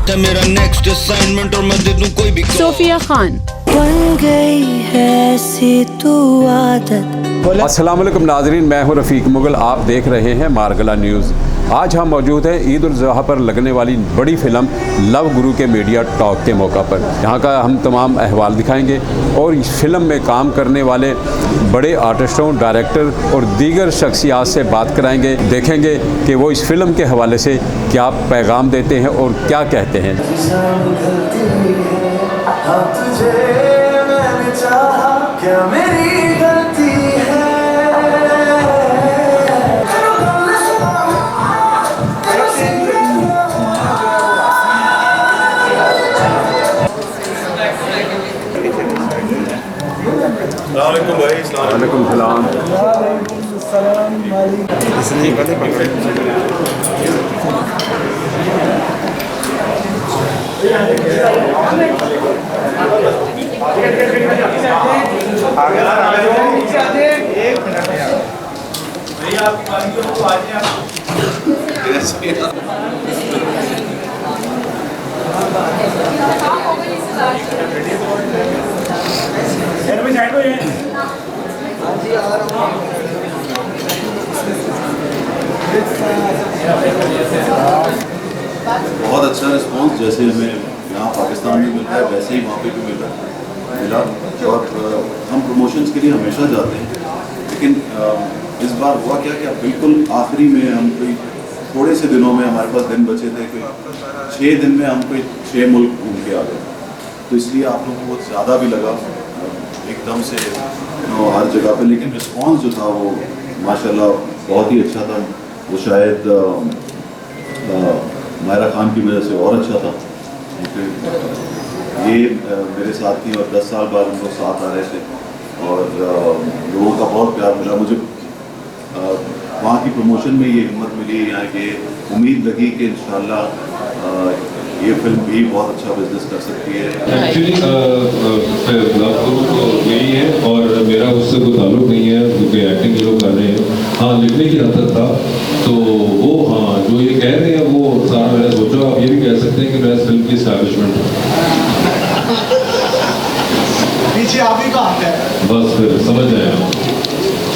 है मेरा next assignment और मैं दे दूं कोई भी सोफिया खान। बन गई है ऐसी तू आदत। अस्सलाम वालेकुम नाजरीन, मैं हूं रफ़ीक मुगल। आप देख रहे हैं मारगला न्यूज़। आज हम मौजूद हैं ईद उल ज़ुहा पर लगने वाली बड़ी फ़िल्म लव गुरु के मीडिया टॉक के मौका पर। यहाँ का हम तमाम अहवाल दिखाएंगे और इस फिल्म में काम करने वाले बड़े आर्टिस्टों, डायरेक्टर और दीगर शख्सियात से बात कराएंगे। देखेंगे कि वो इस फिल्म के हवाले से क्या पैगाम देते हैं और क्या कहते हैं। वालेकुम सलाम। बहुत अच्छा रिस्पांस, जैसे हमें यहाँ पाकिस्तान में मिलता है वैसे ही वहाँ पे भी मिला। और हम प्रमोशंस के लिए हमेशा जाते हैं, लेकिन इस बार हुआ क्या कि बिल्कुल आखिरी में हम कोई थोड़े से दिनों में हमारे पास दिन बचे थे, कोई 6 दिन में हम कोई 6 मुल्क घूम के आ गए। तो इसलिए आप लोगों को बहुत ज़्यादा भी लगा एकदम से हर जगह पे, लेकिन रिस्पांस जो था वो माशाल्लाह बहुत ही अच्छा था। वो शायद मायरा खान की वजह से और अच्छा था। ये मेरे साथ थी और 10 साल बाद हम लोग साथ आ रहे थे और लोगों का बहुत प्यार मिला मुझे। वहाँ की प्रमोशन में ये हिम्मत मिली, यहाँ के उम्मीद लगी कि इंशाल्लाह ये फिल्म भी बहुत अच्छा बिजनेस कर सकती है। एक्चुअली लव गुरु तो यही है और मेरा उससे कोई ताल्लुक नहीं है, क्योंकि एक्टिंग लोग कर रहे हैं। हाँ, लिखने की आदत था तो वो, हाँ जो ये कह रहे हैं वो सारा मैंने सोचा। आप ये भी कह सकते हैं कि मैं इस फिल्म की एस्टैब्लिशमेंट पीछे आप ही कहाँ है, बस फिर समझ जाए आप।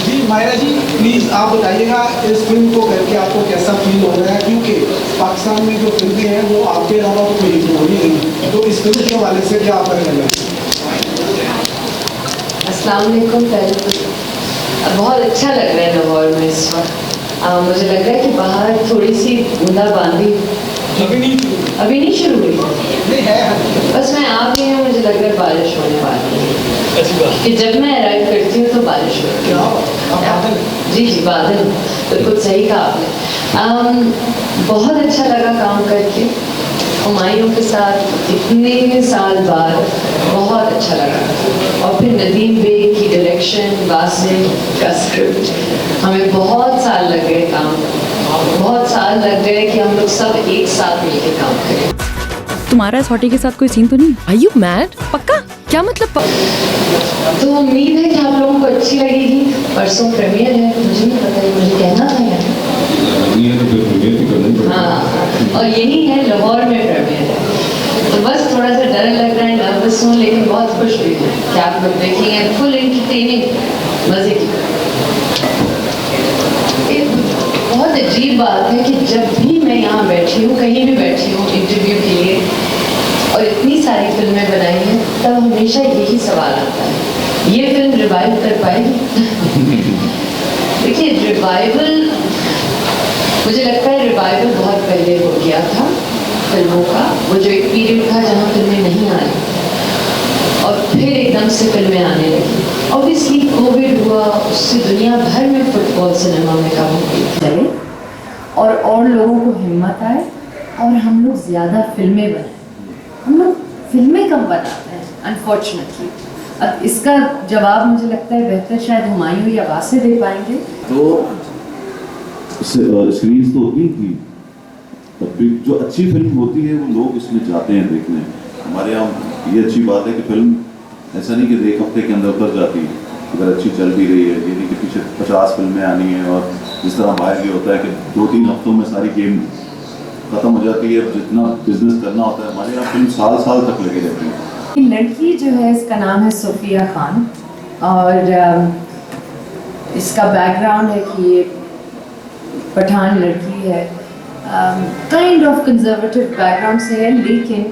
जी मायरा जी प्लीज़ आप बताइएगा इस फिल्म को करके आपको कैसा फील हो रहा है, क्योंकि पाकिस्तान में जो फिल्में हैं वो आपके अलावा तो कोई हो ही नहीं, तो इस फिल्म के हवाले से क्या आप कहना चाहेंगे? अस्सलाम वालेकुम। पहले तो बहुत अच्छा लग रहा है लाहौर में इस वक्त। मुझे लग रहा है कि बाहर थोड़ी सी बूंदाबांदी अभी नहीं शुरू हुई है, बस मैं आ गई हूँ, मुझे लग रहा है बारिश होने वाली है कि जब मैं अराइव करती हूँ तो बारिश होती है। जी जी, बादल, बिल्कुल सही कहा आपने। बहुत अच्छा लगा काम करके हुमायूं के साथ इतने साल बाद, बहुत अच्छा लगा। और फिर नदीम बेग की डायरेक्शन, वासिम का स्क्रिप्ट, हमें बहुत साल लग गए काम, बहुत साल लग गए कि हम लोग सब एक साथ मिलकर काम करें। तुम्हारा इस हॉटी के साथ कोई सीन तो नहीं? Are you mad? पक्का? क्या मतलब? तो उम्मीद है कि आप लोगों को अच्छी लगेगी। परसों प्रीमियर है, मुझे नहीं पता, मुझे कहना था यार। हाँ, और यही है लाहौर में प्रीमियर है, तो बस थोड़ा सा डर लग रहा है, नर्वस हूँ, लेकिन बहुत खुश हुई हूँ कि आप लोग देखेंगे। फुल एंटरटेनिंग, मज़े की। एक बहुत अजीब बात है कि जब भी मैं यहाँ बैठी हूँ, कहीं भी बैठी हूँ इंटरव्यू के लिए, और इतनी सारी फिल्में बनाई हैं, तब हमेशा यही सवाल आता है, ये फिल्म रिवाइव कर पाएगी? देखिए, रिवाइवल, मुझे लगता है रिवाइवल बहुत पहले हो गया था फिल्मों का। वो जो एक पीरियड था जहाँ फिल्में नहीं आ रही और फिर एकदम से फिल्में आने लगी। ऑब्वियसली कोविड हुआ, उससे दुनिया भर में फुटबॉल सिनेमा में कम हो गई चले, और लोगों को हिम्मत आए और हम लोग ज़्यादा फिल्में बनाए। हम लोग फिल्में कम बनाते हैं अनफॉर्चुनेटली। अब इसका जवाब मुझे लगता है बेहतर शायद हुमायूं या वासे दे पाएंगे। तो सीरीज तो होती थी, जो अच्छी फिल्म होती है वो लोग इसमें जाते हैं देखने। हमारे यहाँ ये अच्छी बात है कि फिल्म ऐसा नहीं कि एक हफ्ते के अंदर उतर जाती है, अगर अच्छी चल भी रही है। ये नहीं कि पीछे 50 फिल्में आनी हैं और जिस तरह बाहर ये होता है कि 2-3 हफ्तों में सारी गेम ख़त्म हो जाती है, जितना बिजनेस करना होता है हमारे यहाँ फिल्म साल साल तक लगी रहती है। लड़की जो है इसका नाम है सोफिया खान और इसका बैकग्राउंड है कि ये पठान लड़की है, काइंड ऑफ कंजर्वेटिव बैकग्राउंड से है, लेकिन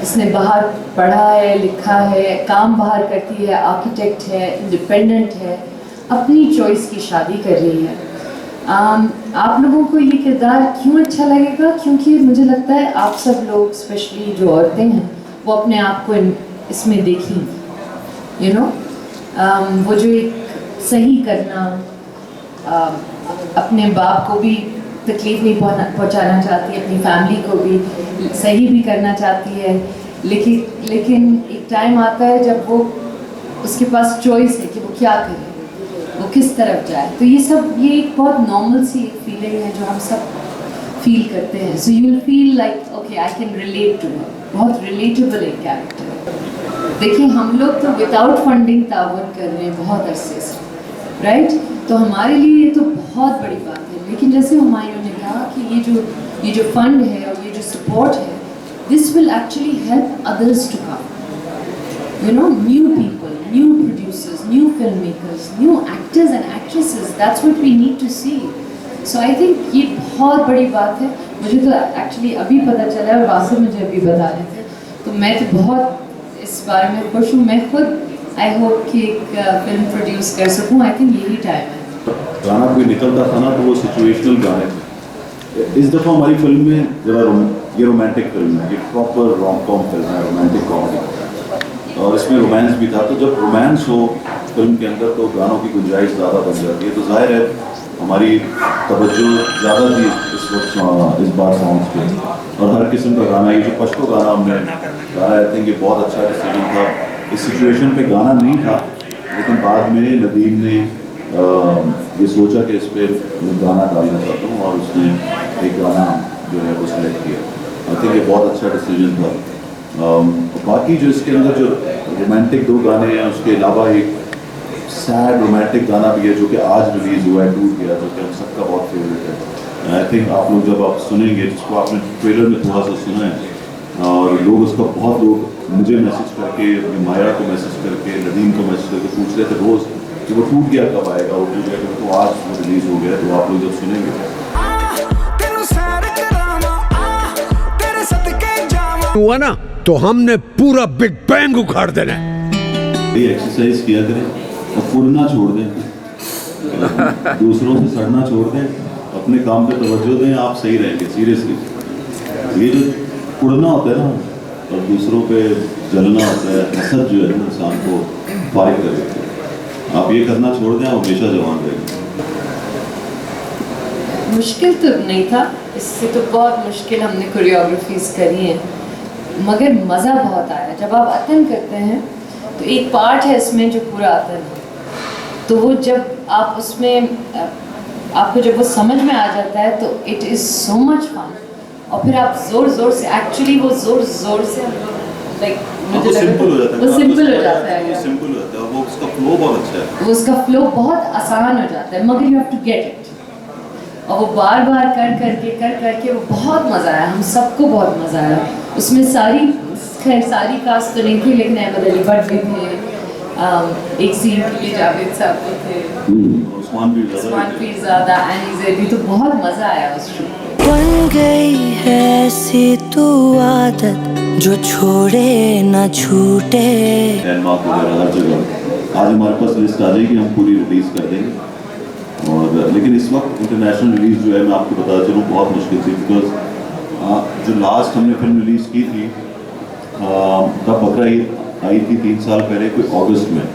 इसने बाहर पढ़ा है, लिखा है, काम बाहर करती है, आर्किटेक्ट है, इंडिपेंडेंट है, अपनी चॉइस की शादी कर रही है। आप लोगों को ये किरदार क्यों अच्छा लगेगा? क्योंकि मुझे लगता है आप सब लोग, स्पेशली जो औरतें हैं, वो अपने आप को इसमें देखेंगी। वो जो एक सही करना, अपने बाप को भी तकलीफ़ नहीं पहुंचाना चाहती, अपनी फैमिली को भी सही भी करना चाहती है, लेकिन एक टाइम आता है जब वो उसके पास चॉइस है कि वो क्या करे, वो किस तरफ जाए। तो ये एक बहुत नॉर्मल सी एक फीलिंग है जो हम सब फील करते हैं। So you will feel like okay I can relate to her, बहुत रिलेटेबल एक कैरेक्टर है। देखिए हम लोग तो विदाउट फंडिंग ताउन कर रहे हैं बहुत अरसे से, राइट? तो हमारे लिए ये तो बहुत बड़ी बात है, लेकिन जैसे हुमायूं ने कहा कि ये जो फंड है और ये जो सपोर्ट है, this will actually help others to come, new people, new producers, new filmmakers, new actors and actresses. That's what we need to see. So I think ये बहुत बड़ी बात है। मुझे तो एक्चुअली अभी पता चला और वासिफ मुझे अभी बता रहे थे, तो मैं तो बहुत इस बारे में खुश हूँ। मैं खुद आई होप कि एक फिल्म प्रोड्यूस कर सकूँ। आई थिंक यही टाइम है। गाना कोई निकलता था ना तो वो सिचुएशनल गाने थे। इस दफ़ा हमारी फिल्म में जरा ये रोमांटिक फिल्म है, ये प्रॉपर रोम-कॉम फिल्म है, रोमांटिक कॉमेडी, और इसमें रोमांस भी था। तो जब रोमांस हो फिल्म के अंदर तो गानों की गुंजाइश ज़्यादा बन जाती है। तो जाहिर है हमारी तवज्जो ज़्यादा थी इस वक्त इस बार सॉन्ग्स पे, और हर किस्म का गाना, ये जो पश्तो गाना हमने गाया, आई थिंक ये बहुत अच्छा डिसीजन था। इस सिचुएशन पे गाना नहीं था, लेकिन बाद में नदीम ने ये सोचा कि इस पर गाना डालना चाहता हूँ, और उसने एक गाना जो है वो सिलेक्ट किया। आई थिंक ये बहुत अच्छा डिसीजन था। बाकी जो इसके अंदर जो रोमांटिक 2 गाने हैं, उसके अलावा एक सैड रोमांटिक गाना भी है जो कि आज रिलीज़ हुआ है, टूट गया, जो कि हम सबका बहुत फेवरेट है। आई थिंक आप लोग जब आप सुनेंगे, जिसको आपने ट्रेलर में थोड़ा सा सुना है, और लोग उसका बहुत लोग मुझे मैसेज करके, अपनी माया को मैसेज करके, नदीम को मैसेज करके पूछ रहे थे रोज़ कि वो टूट गया कब आएगा, वो टूट गया, तो आज वो रिलीज़ हो गया। तो आप लोग जब सुनेंगे हुआ ना, तो हमने पूरा बिग बैंग उखाड़ देना है। ये एक्सरसाइज किया करें और फुरना छोड़ दें, दूसरों से सड़ना छोड़ दें, अपने काम पे तवज्जो दें, आप सही रहेंगे। सीरियसली ये जो फुरना होता है ना और दूसरों पे जलना होता है, हसद जो है ना इंसान को फारिग कर देती है। आप ये करना छोड़ दें, आप हमेशा जवान रहेंगे। मुश्किल तो नहीं था, इससे तो बहुत मुश्किल हमने कोरियोग्राफीज करी हैं, मगर मज़ा बहुत आया। जब आप अतन करते हैं तो एक पार्ट है इसमें जो पूरा अतन है, तो वो जब आप उसमें आपको जब वो समझ में आ जाता है तो it is so much fun. और फिर आप ज़ोर ज़ोर से, एक्चुअली वो ज़ोर ज़ोर से लाइक वो सिंपल हो जाता है, वो सिंपल हो जाता है, वो सिंपल हो जाता है, वो उसका फ्लो बहुत अच्छा है, वो उसका फ्लो बहुत आसान हो जाता है, मगर you have to get it. और वो बार बार कर करके वो बहुत मज़ा आया, हम सबको बहुत मज़ा आया उसमें। सारी कास्ट तो नहीं थी, लेकिन अहमद अली भट्ट भी थे, एक सीन के लिए जावेद साहब भी थे, उस्मान पीरज़ादा, एनी भी, तो बहुत मज़ा आया उस शूट। बन गई है ऐसी तू आदत जो छोड़े ना छूटे। लैंडमार्क वगैरह हर जगह आज हमारे पास लिस्ट आ जाएगी, हम पूरी रिलीज़ कर देंगे। और लेकिन इस वक्त इंटरनेशनल रिलीज़ जो है, मैं आपको बता चलूँ, बहुत मुश्किल थी, बिकॉज जो लास्ट हमने फिल्म रिलीज़ की थी तब बकरा ईद आई थी 3 साल पहले, कोई अगस्त में,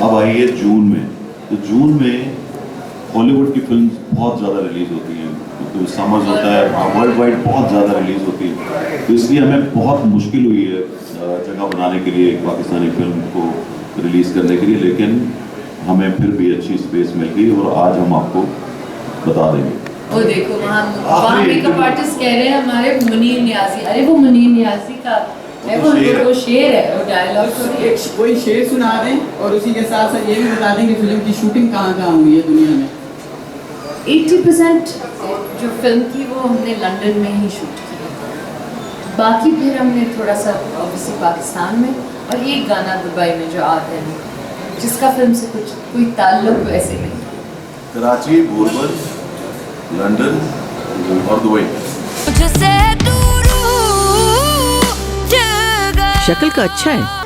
अब आई है जून में। तो जून में हॉलीवुड की फिल्म बहुत ज़्यादा रिलीज़ होती हैं, तो समर्स होता है, वर्ल्ड वाइड बहुत ज़्यादा रिलीज़ होती है। तो इसलिए हमें बहुत मुश्किल हुई है जगह बनाने के लिए एक पाकिस्तानी फिल्म को रिलीज़ करने के लिए, लेकिन हमें फिर भी अच्छी स्पेस मिल गई और आज हम आपको बता देंगे। वो देखो वहाँ मेकअप आर्टिस्ट कह रहे हैं हमारे मुनीर नियाज़ी, अरे वो मुनीर नियाज़ी का है, वो शेर है, वो डायलॉग कोई शेर सुना दें और उसी के साथ साथ ये भी बता दें कि फिल्म की शूटिंग कहाँ हुई है दुनिया में। 80% जो फिल्म थी वो हमने लंदन में ही शूट की, बाकी फिर हमने थोड़ा सा ऑब्वियसली पाकिस्तान में, और एक गाना दुबई में जो आते हैं जिसका फिल्म से कुछ कोई ताल्लुक वैसे नहीं। कराची, बोरबल, लंदन और दुबई। मुझसे दूर हो शक्ल का अच्छा है।